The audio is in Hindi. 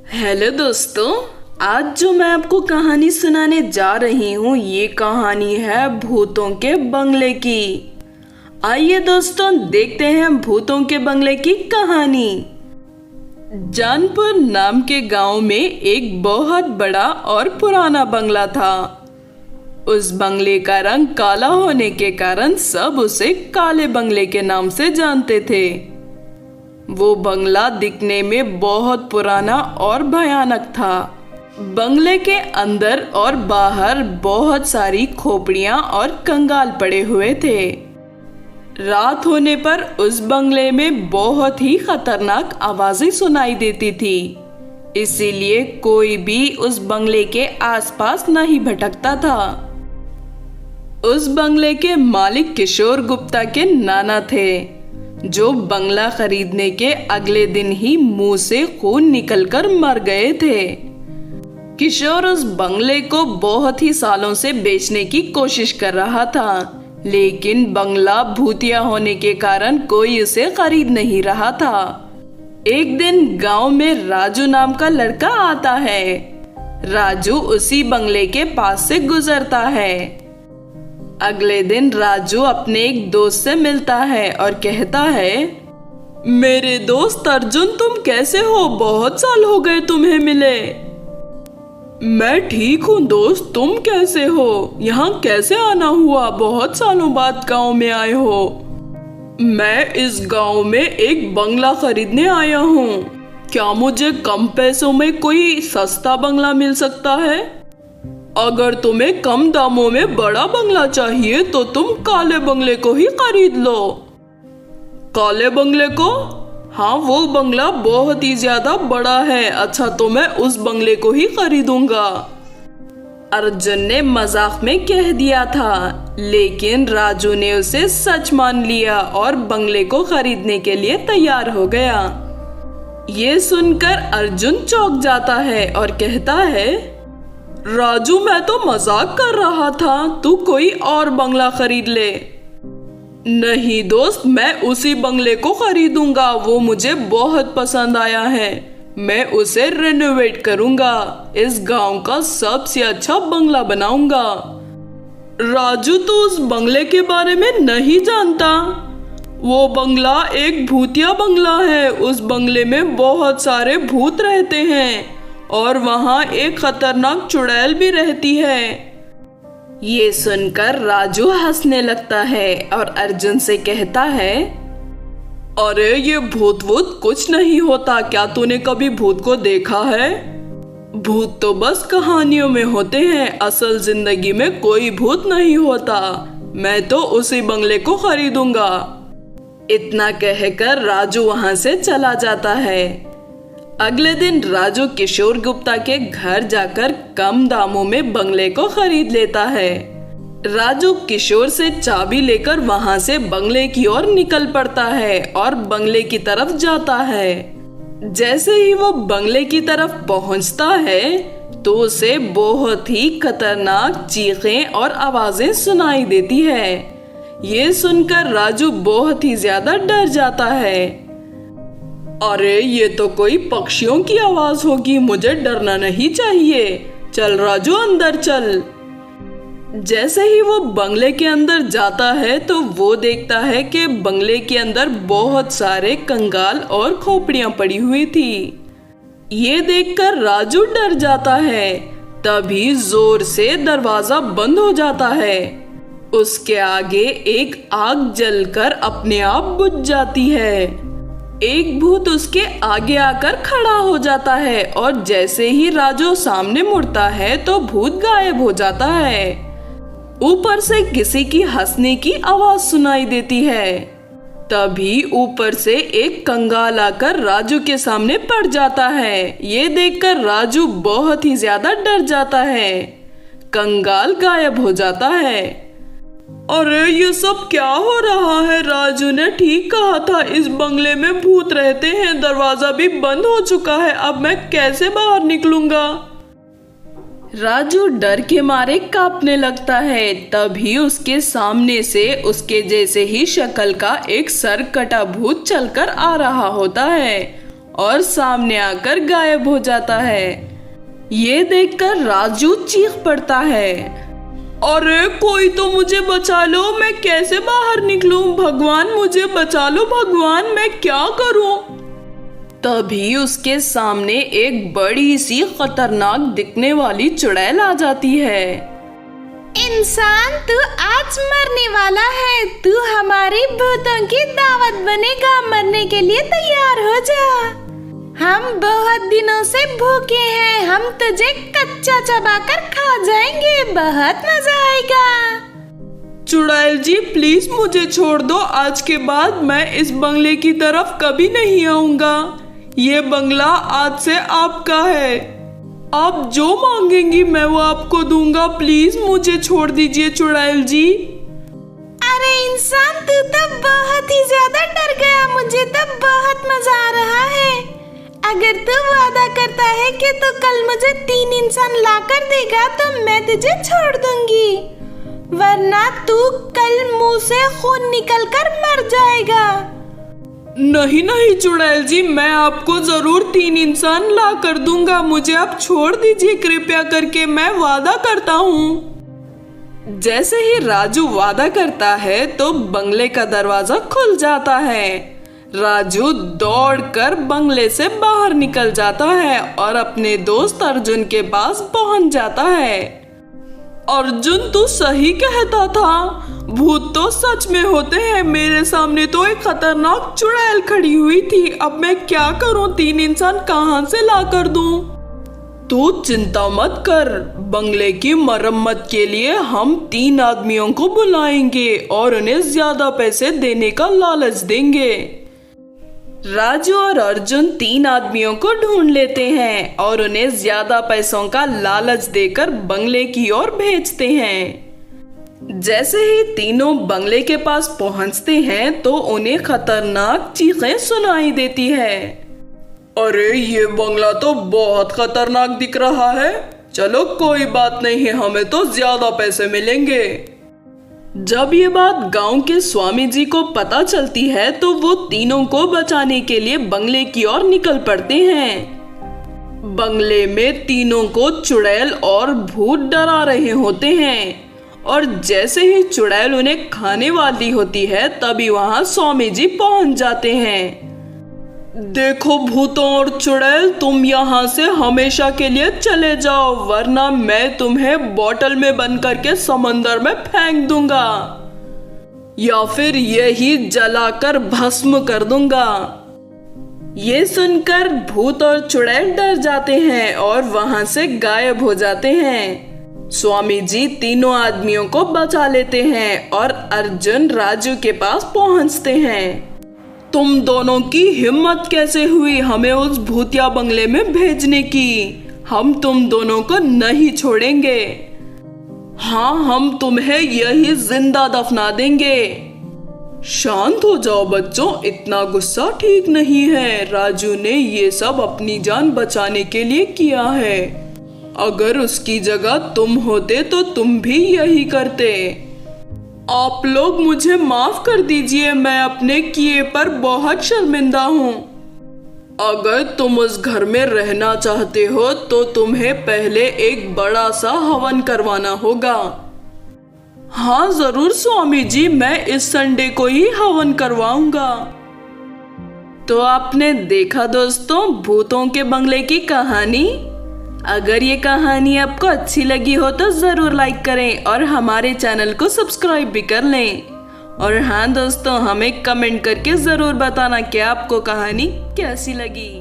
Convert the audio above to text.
हेलो दोस्तों, आज जो मैं आपको कहानी सुनाने जा रही हूँ ये कहानी है भूतों के बंगले की। आइए दोस्तों देखते हैं भूतों के बंगले की कहानी। जानपुर नाम के गांव में एक बहुत बड़ा और पुराना बंगला था। उस बंगले का रंग काला होने के कारण सब उसे काले बंगले के नाम से जानते थे। वो बंगला दिखने में बहुत पुराना और भयानक था। बंगले के अंदर और बाहर बहुत सारी खोपड़ियां और कंगाल पड़े हुए थे। रात होने पर उस बंगले में बहुत ही खतरनाक आवाजें सुनाई देती थी, इसीलिए कोई भी उस बंगले के आसपास नहीं भटकता था। उस बंगले के मालिक किशोर गुप्ता के नाना थे, जो बंगला खरीदने के अगले दिन ही मुंह से खून निकलकर मर गए थे। किशोर उस बंगले को बहुत ही सालों से बेचने की कोशिश कर रहा था, लेकिन बंगला भूतिया होने के कारण कोई उसे खरीद नहीं रहा था। एक दिन गांव में राजू नाम का लड़का आता है। राजू उसी बंगले के पास से गुजरता है। अगले दिन राजू अपने एक दोस्त से मिलता है और कहता है, मेरे दोस्त अर्जुन, तुम कैसे हो? बहुत साल हो गए तुम्हें मिले। मैं ठीक हूँ दोस्त, तुम कैसे हो? यहाँ कैसे आना हुआ? बहुत सालों बाद गांव में आए हो। मैं इस गांव में एक बंगला खरीदने आया हूँ। क्या मुझे कम पैसों में कोई सस्ता बंगला मिल सकता है? अगर तुम्हें कम दामों में बड़ा बंगला चाहिए तो तुम काले बंगले को ही खरीद लो। काले बंगले को? हाँ, वो बंगला बहुत ही ज्यादा बड़ा है। अच्छा, तो मैं उस बंगले को ही खरीदूंगा। अर्जुन ने मजाक में कह दिया था, लेकिन राजू ने उसे सच मान लिया और बंगले को खरीदने के लिए तैयार हो गया। ये सुनकर अर्जुन चौंक जाता है और कहता है, राजू, मैं तो मजाक कर रहा था, तू कोई और बंगला खरीद ले। नहीं दोस्त, मैं उसी बंगले को खरीदूंगा। वो मुझे बहुत पसंद आया है। मैं उसे रेनोवेट करूंगा, इस गांव का सबसे अच्छा बंगला बनाऊंगा। राजू, तू उस बंगले के बारे में नहीं जानता। वो बंगला एक भूतिया बंगला है। उस बंगले में बहुत सारे भूत रहते हैं और वहाँ एक खतरनाक चुड़ैल भी रहती है। ये सुनकर राजू हंसने लगता है और अर्जुन से कहता है, अरे ये भूत वूत कुछ नहीं होता। क्या तूने कभी भूत को देखा है? भूत तो बस कहानियों में होते हैं, असल जिंदगी में कोई भूत नहीं होता। मैं तो उसी बंगले को खरीदूंगा। इतना कहकर राजू वहां से चला जाता है। अगले दिन राजू किशोर गुप्ता के घर जाकर कम दामों में बंगले को खरीद लेता है। राजू किशोर से चाबी लेकर वहां से बंगले की ओर निकल पड़ता है और बंगले की तरफ जाता है। जैसे ही वो बंगले की तरफ पहुंचता है तो उसे बहुत ही खतरनाक चीखें और आवाजें सुनाई देती है। ये सुनकर राजू बहुत ही ज्यादा डर जाता है। अरे ये तो कोई पक्षियों की आवाज होगी, मुझे डरना नहीं चाहिए। चल राजू, अंदर चल। जैसे ही वो बंगले के अंदर जाता है तो वो देखता है कि बंगले के अंदर बहुत सारे कंगाल और खोपड़ियां पड़ी हुई थी। ये देखकर राजू डर जाता है। तभी जोर से दरवाजा बंद हो जाता है। उसके आगे एक आग जलकर अपने आप बुझ जाती है। एक भूत उसके आगे आकर खड़ा हो जाता है और जैसे ही राजू सामने मुड़ता है तो भूत गायब हो जाता है। ऊपर से किसी की हंसने की आवाज सुनाई देती है। तभी ऊपर से एक कंगाल आकर राजू के सामने पड़ जाता है। ये देखकर राजू बहुत ही ज्यादा डर जाता है। कंगाल गायब हो जाता है। अरे ये सब क्या हो रहा है? राजू ने ठीक कहा था, इस बंगले में भूत रहते हैं। दरवाजा भी बंद हो चुका है, अब मैं कैसे बाहर निकलूंगा? राजू डर के मारे कांपने लगता है। तभी उसके सामने से उसके जैसे ही शक्ल का एक सर कटा भूत चलकर आ रहा होता है और सामने आकर गायब हो जाता है। ये देखकर राजू चीख पड़ता है, अरे कोई तो मुझे बचा लो, मैं कैसे बाहर निकलूं? भगवान मुझे बचा लो, भगवान मैं क्या करूं? तभी उसके सामने एक बड़ी सी खतरनाक दिखने वाली चुड़ैल आ जाती है। इंसान, तू आज मरने वाला है। तू हमारी भूतों की दावत बनेगा। मरने के लिए तैयार हो जा। हम बहुत दिनों से भूखे हैं। हम तुझे कच्चा चबाकर खा जाएंगे। बहुत मजा आएगा। चुड़ैल जी प्लीज मुझे छोड़ दो। आज के बाद मैं इस बंगले की तरफ कभी नहीं आऊंगा। ये बंगला आज से आपका है। आप जो मांगेंगी मैं वो आपको दूंगा। प्लीज मुझे छोड़ दीजिए चुड़ैल जी। अरे इंसान, तू तो बहुत ही ज्यादा डर गया। मुझे तो बहुत मजा आ रहा है। अगर तू वादा करता है कि तू कल मुझे 3 इंसान लाकर देगा तो मैं तुझे छोड़ दूंगी, वरना तू कल मुंह से खून निकलकर मर जाएगा। नहीं नहीं चुड़ैल जी, मैं आपको जरूर 3 इंसान ला कर दूंगा। मुझे आप छोड़ दीजिए कृपया करके, मैं वादा करता हूँ। जैसे ही राजू वादा करता है तो बंगले का दरवाजा खुल जाता है। राजू दौड़कर बंगले से बाहर निकल जाता है और अपने दोस्त अर्जुन के पास पहुंच जाता है। अर्जुन तू सही कहता था, भूत तो सच में होते हैं। मेरे सामने तो एक खतरनाक चुड़ैल खड़ी हुई थी। अब मैं क्या करूं? 3 इंसान कहां से ला कर दूं? तू चिंता मत कर, बंगले की मरम्मत के लिए हम 3 आदमियों को बुलाएंगे और उन्हें ज्यादा पैसे देने का लालच देंगे। राजू और अर्जुन 3 आदमियों को ढूंढ लेते हैं और उन्हें ज्यादा पैसों का लालच देकर बंगले की ओर भेजते हैं। जैसे ही तीनों बंगले के पास पहुंचते हैं तो उन्हें खतरनाक चीखें सुनाई देती है। अरे ये बंगला तो बहुत खतरनाक दिख रहा है। चलो कोई बात नहीं, हमें तो ज्यादा पैसे मिलेंगे। जब ये बात गांव के स्वामी जी को पता चलती है तो वो तीनों को बचाने के लिए बंगले की ओर निकल पड़ते हैं। बंगले में तीनों को चुड़ैल और भूत डरा रहे होते हैं और जैसे ही चुड़ैल उन्हें खाने वाली होती है तभी वहां स्वामी जी पहुंच जाते हैं। देखो भूतों और चुड़ैल, तुम यहाँ से हमेशा के लिए चले जाओ, वरना मैं तुम्हें बोतल में बंद करके समंदर में फेंक दूंगा या फिर यही जलाकर भस्म कर दूंगा। ये सुनकर भूत और चुड़ैल डर जाते हैं और वहां से गायब हो जाते हैं। स्वामी जी तीनों आदमियों को बचा लेते हैं और अर्जुन राजू के पास पहुंचते हैं। तुम दोनों की हिम्मत कैसे हुई हमें उस भूतिया बंगले में भेजने की? हम तुम दोनों को नहीं छोड़ेंगे। हाँ, हम तुम्हें यही जिंदा दफना देंगे। शांत हो जाओ बच्चों, इतना गुस्सा ठीक नहीं है। राजू ने ये सब अपनी जान बचाने के लिए किया है। अगर उसकी जगह तुम होते तो तुम भी यही करते। आप लोग मुझे माफ कर दीजिए, मैं अपने किए पर बहुत शर्मिंदा हूँ। अगर तुम उस घर में रहना चाहते हो तो तुम्हें पहले एक बड़ा सा हवन करवाना होगा। हाँ जरूर स्वामी जी, मैं इस संडे को ही हवन करवाऊंगा। तो आपने देखा दोस्तों भूतों के बंगले की कहानी। अगर ये कहानी आपको अच्छी लगी हो तो जरूर लाइक करें और हमारे चैनल को सब्सक्राइब भी कर लें। और हाँ दोस्तों, हमें कमेंट करके जरूर बताना कि आपको कहानी कैसी लगी।